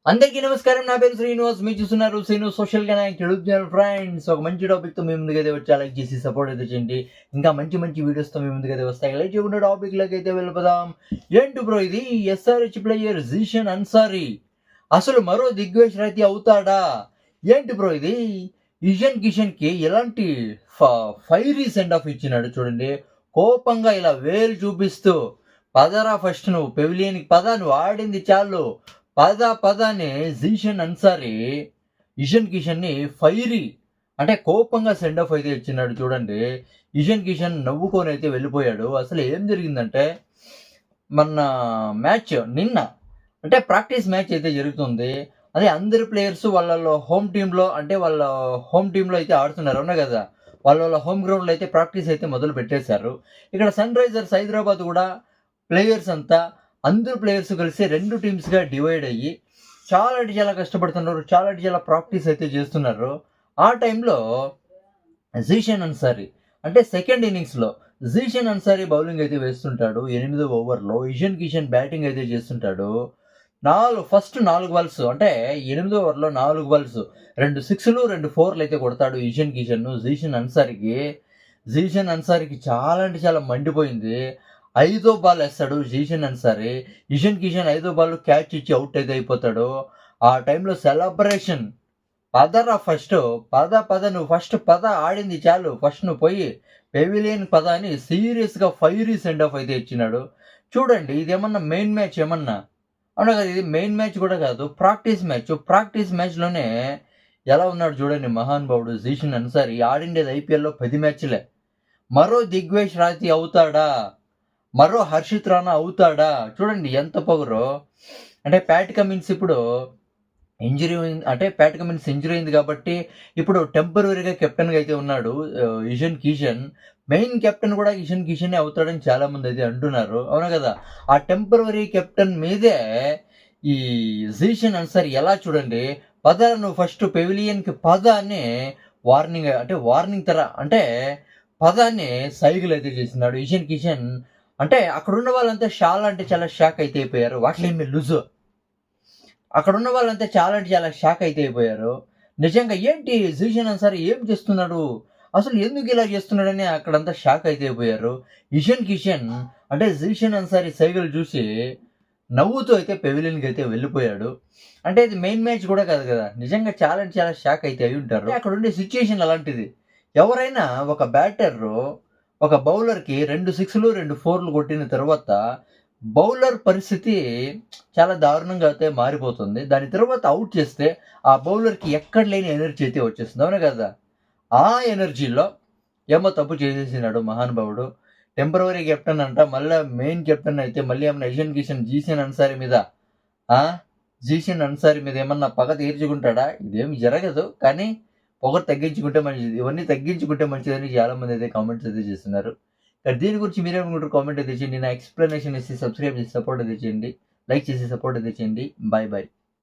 అందరికీ నమస్కారం. నా పేరు శ్రీనివాస్. మీరు చూస్తున్నారు Srinu social connect YouTube channel. Friends, ఒక మంచి టాపిక్తో మీ ముందుకైతే వచ్చి లైక్ చేసి సపోర్ట్ అయితే చేయండి. ఇంకా మంచి మంచి వీడియోస్తో మీ ముందుకైతే వస్తాయి. లైక్ చేయకుండా టాపిక్లోకి అయితే వెళ్ళిపోదాం. ఏంటి బ్రో ఇది? ఎస్ఆర్హెచ్ ప్లేయర్ జీషన్ అన్సారీ అసలు మరో దిగ్విజయ్ అవుతాడా? ఏంటి బ్రో ఇది? ఇషాన్ కిషన్కి ఎలాంటి ఫైరీ సెండ్ ఆఫ్ ఇచ్చినాడు చూడండి. కోపంగా ఇలా వేలు చూపిస్తూ, పదరా ఫస్ట్ నువ్వు పెవిలియన్కి పద, నువ్వు ఆడింది చాలు, పదాన్ని జీషన్ అన్సారీ ఇషాన్ కిషన్ని ఫైరీ అంటే కోపంగా సెండ్ ఆఫ్ అయితే ఇచ్చినాడు చూడండి. ఇషాన్ కిషన్ నవ్వుకొని అయితే వెళ్ళిపోయాడు. అసలు ఏం జరిగిందంటే, మొన్న మ్యాచ్ నిన్న అంటే ప్రాక్టీస్ మ్యాచ్ అయితే జరుగుతుంది. అదే అందరి ప్లేయర్స్ వాళ్ళ హోమ్ టీంలో అయితే ఆడుతున్నారు, అవునా కదా? వాళ్ళ హోమ్ గ్రౌండ్లో అయితే ప్రాక్టీస్ అయితే మొదలు పెట్టేశారు. ఇక్కడ సన్ రైజర్స్ హైదరాబాద్ కూడా ప్లేయర్స్ అంతా అందరూ ప్లేయర్స్ కలిసి 2 టీమ్స్గా డివైడ్ అయ్యి చాలా కష్టపడుతున్నారు. చాలా ప్రాక్టీస్ అయితే చేస్తున్నారు. ఆ టైంలో జీషన్ అన్సారీ అంటే సెకండ్ ఇన్నింగ్స్లో జీషన్ అన్సారీ బౌలింగ్ అయితే వేస్తుంటాడు. 8వ ఓవర్లో ఇషాన్ కిషన్ బ్యాటింగ్ అయితే చేస్తుంటాడు. ఫస్ట్ 4 బాల్స్ అంటే 8వ ఓవర్లో 4 బాల్స్, 2 6లు 2 4లు అయితే కొడతాడు ఇషాన్ కిషన్. జీషన్ అన్సారీకి చాలా మండిపోయింది. 5వ బాల్ వేస్తాడు జీషన్ అన్సారీ. ఇషాన్ కిషన్ 5వ బాల్ క్యాచ్ ఇచ్చి అవుట్ అయితే అయిపోతాడు. ఆ టైంలో సెలబ్రేషన్, పదరా ఫస్ట్, పద నువ్వు ఫస్ట్ పద, ఆడింది చాలు, ఫస్ట్ నువ్వు పోయి పెవిలియన్ పద అని సీరియస్గా ఫైరీ సెండ్ ఆఫ్ అయితే ఇచ్చినాడు. చూడండి, ఇదేమన్నా మెయిన్ మ్యాచ్ ఏమన్నా అవునా కదా? ఇది మెయిన్ మ్యాచ్ కూడా కాదు, ప్రాక్టీస్ మ్యాచ్లోనే ఎలా ఉన్నాడు చూడండి మహానుభావుడు జీషన్ అన్సారీ. ఆడిండేది ఐపీఎల్లో 10 మ్యాచ్లే. మరో దిగ్విజయ్ అవుతాడా? మరో హర్షిత్ రాణా అవుతాడా? చూడండి ఎంత పొగరో. అంటే ప్యాట్ కమిన్స్ ఇంజరీ అయింది కాబట్టి ఇప్పుడు టెంపరరీగా కెప్టెన్గా అయితే ఉన్నాడు ఇషాన్ కిషన్. మెయిన్ కెప్టెన్ కూడా ఇషాన్ కిషనే అవుతాడని చాలా మంది అయితే అంటున్నారు, అవునా కదా? ఆ టెంపరరీ కెప్టెన్ మీదే ఈ జీషన్ అన్సారీ ఎలా చూడండి, పద నువ్వు ఫస్ట్ పెవిలియన్కి పద అని వార్నింగ్ తర అంటే పదాన్ని సైకిల్ అయితే చేస్తున్నాడు ఇషాన్ కిషన్. అంటే అక్కడున్న వాళ్ళంతా చాలా షాక్ అయితే అయిపోయారు. వాటిలేమి లుజు, అక్కడున్న వాళ్ళంతా చాలా షాక్ అయితే అయిపోయారు. నిజంగా ఏంటి జీషన్ అన్సారీ ఏం చేస్తున్నాడు, అసలు ఎందుకు ఇలా చేస్తున్నాడని అక్కడంతా షాక్ అయితే అయిపోయారు. ఇషాన్ కిషన్ అంటే జీషన్ అన్సారీ సైకిల్ చూసి నవ్వుతూ అయితే పెవిలియన్కి అయితే వెళ్ళిపోయాడు. అంటే ఇది మెయిన్ మ్యాచ్ కూడా కాదు కదా, నిజంగా చాలా షాక్ అయితే అయి ఉంటారు. అక్కడ ఉండే సిచ్యుయేషన్ అలాంటిది. ఎవరైనా ఒక బ్యాటరు ఒక బౌలర్కి 2 6లు 2 4లు కొట్టిన తర్వాత బౌలర్ పరిస్థితి చాలా దారుణంగా అయితే మారిపోతుంది. దాని తర్వాత అవుట్ చేస్తే ఆ బౌలర్కి ఎక్కడ లేని ఎనర్జీ అయితే వచ్చేస్తుంది, అవునా కదా? ఆ ఎనర్జీలో ఏమో తప్పు చేసేసినాడు మహానుభావుడు. టెంపరరీ కెప్టెన్ అంట, మళ్ళీ మెయిన్ కెప్టెన్ అయితే మళ్ళీ ఏమన్నా ఇషాన్ కిషన్ జీషన్ అన్సారీ మీద ఏమన్నా పగ తీర్చుకుంటాడా? ఇదేమి జరగదు, కానీ పొగరు తగ్గించుకుంటే మంచిది. ఇవన్నీ తగ్గించుకుంటే మంచిదని చాలా మంది అయితే కామెంట్స్ అయితే చేస్తున్నారు. దీని గురించి మీరేమనుకుంటారు? కామెంట్ అయితే చేయండి. నా ఎక్స్ప్లెనేషన్ ఇచ్చి సబ్స్క్రైబ్ చేసి సపోర్ట్ అయితే చేయండి. లైక్ చేసి సపోర్ట్ అయితే చేయండి. బాయ్.